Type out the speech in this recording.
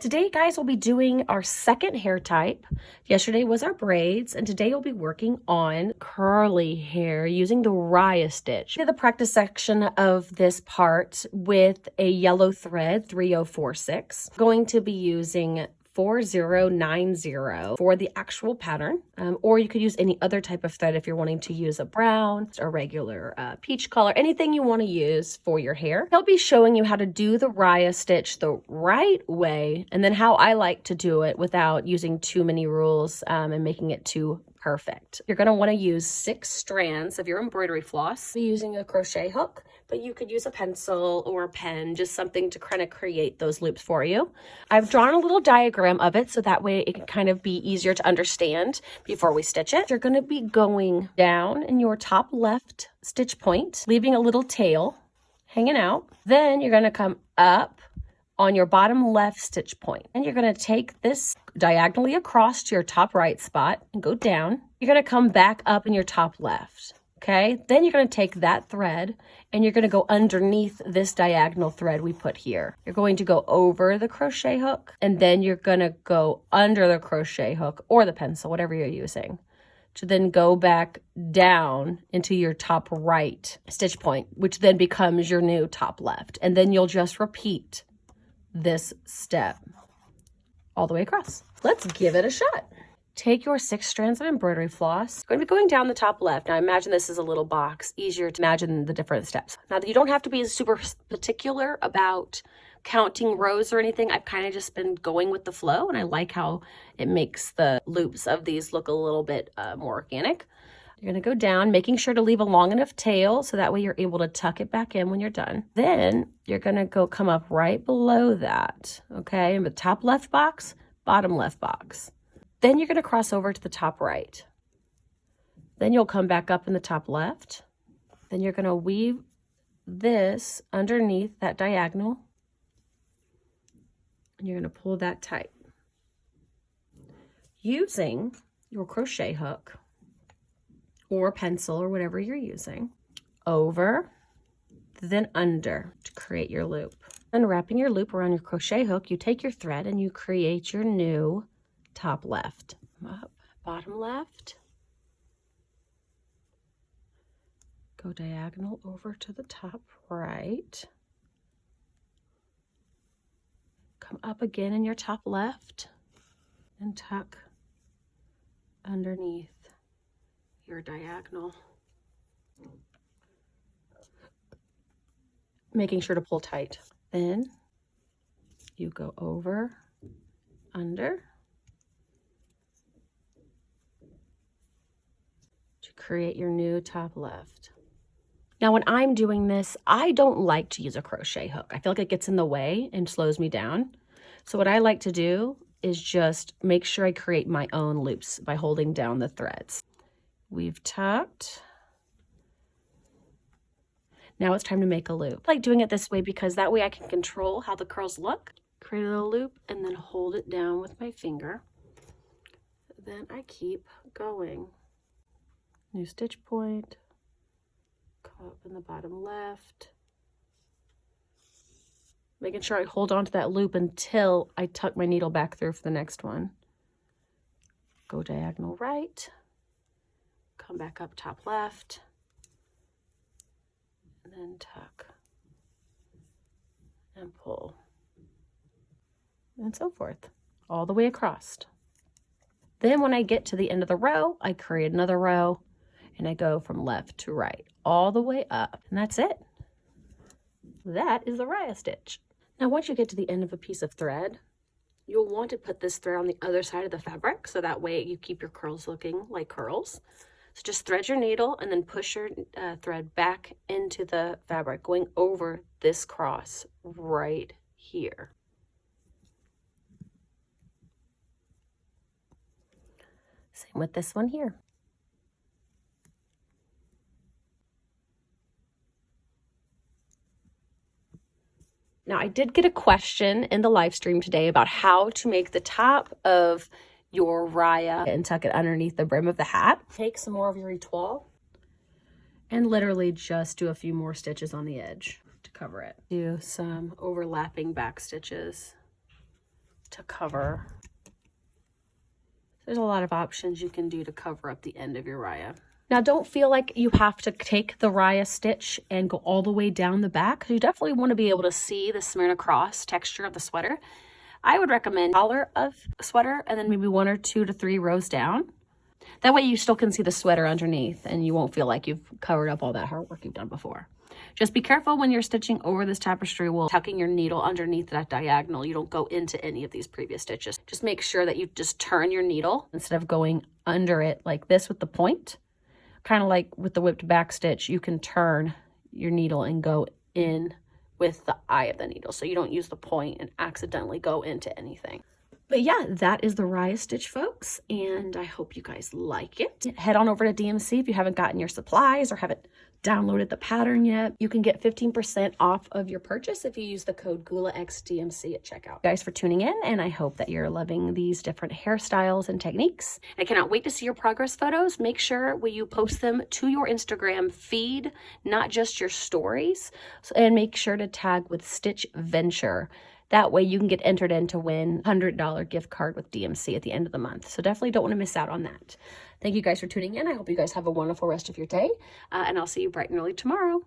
Today, guys, we'll be doing our second hair type. Yesterday was our braids, and today we'll be working on curly hair using the Rya Stitch. I did the practice section of this part with a yellow thread, 3046. Going to be using 4090 for the actual pattern, or you could use any other type of thread if you're wanting to use a brown or regular peach color, anything you want to use for your hair. He'll be showing you how to do the Rya Stitch the right way, and then how I like to do it without using too many rules and making it too perfect. You're going to want to use 6 strands of your embroidery floss. Be using a crochet hook, but you could use a pencil or a pen, just something to kind of create those loops for you. I've drawn a little diagram of it so that way it can kind of be easier to understand before we stitch it. You're going to be going down in your top left stitch point, leaving a little tail hanging out. Then you're going to come up on your bottom left stitch point, and you're going to take this diagonally across to your top right spot and go down. You're going to come back up in your top left. Okay, then you're going to take that thread and you're going to go underneath this diagonal thread we put here. You're going to go over the crochet hook, and then you're going to go under the crochet hook or the pencil, whatever you're using, to then go back down into your top right stitch point, which then becomes your new top left. And then you'll just repeat this step all the way across. Let's give it a shot. Take your 6 strands of embroidery floss. You're going to be going down the top left. Now imagine this is a little box, easier to imagine the different steps. Now you don't have to be super particular about counting rows or anything. I've kind of just been going with the flow, and I like how it makes the loops of these look a little bit more organic. You're going to go down, making sure to leave a long enough tail so that way you're able to tuck it back in when you're done. Then you're going to come up right below that, okay? In the top left box, bottom left box. Then you're going to cross over to the top right. Then you'll come back up in the top left. Then you're going to weave this underneath that diagonal, and you're going to pull that tight. Using your crochet hook or pencil or whatever you're using, over, then under to create your loop. Unwrapping your loop around your crochet hook, you take your thread and you create your new top left. Up, bottom left, go diagonal over to the top right, come up again in your top left, and tuck underneath your diagonal, making sure to pull tight. Then you go over, under, to create your new top left. Now when I'm doing this, I don't like to use a crochet hook. I feel like it gets in the way and slows me down. So what I like to do is just make sure I create my own loops by holding down the threads. We've tucked. Now it's time to make a loop. I like doing it this way because that way I can control how the curls look. Create a little loop and then hold it down with my finger. Then I keep going. New stitch point, come up in the bottom left. Making sure I hold on to that loop until I tuck my needle back through for the next one. Go diagonal right. Come back up top left, and then tuck and pull, and so forth, all the way across. Then when I get to the end of the row, I create another row, and I go from left to right, all the way up, and that's it. That is the Rya Stitch. Now once you get to the end of a piece of thread, you'll want to put this thread on the other side of the fabric, so that way you keep your curls looking like curls. So just thread your needle and then push your thread back into the fabric, going over this cross right here. Same with this one here. Now I did get a question in the live stream today about how to make the top of your Rya and tuck it underneath the brim of the hat. Take some more of your etoile and literally just do a few more stitches on the edge to cover it. Do some overlapping back stitches to cover. There's a lot of options you can do to cover up the end of your Rya. Now, don't feel like you have to take the Rya stitch and go all the way down the back. You definitely want to be able to see the smeared across texture of the sweater. I would recommend collar of sweater and then maybe 1 or 2 to 3 rows down. That way you still can see the sweater underneath and you won't feel like you've covered up all that hard work you've done before. Just be careful when you're stitching over this tapestry wool, tucking your needle underneath that diagonal. You don't go into any of these previous stitches. Just make sure that you just turn your needle instead of going under it like this with the point. Kind of like with the whipped back stitch, you can turn your needle and go in with the eye of the needle. So you don't use the point and accidentally go into anything. But yeah, that is the Rya Stitch, folks, and I hope you guys like it. Head on over to DMC if you haven't gotten your supplies or haven't downloaded the pattern yet. You can get 15% off of your purchase if you use the code GULAXDMC at checkout. Thank you guys for tuning in, and I hope that you're loving these different hairstyles and techniques. I cannot wait to see your progress photos. Make sure you post them to your Instagram feed, not just your stories, and make sure to tag with Stitch Venture. That way you can get entered in to win a $100 gift card with DMC at the end of the month. So definitely don't want to miss out on that. Thank you guys for tuning in. I hope you guys have a wonderful rest of your day. And I'll see you bright and early tomorrow.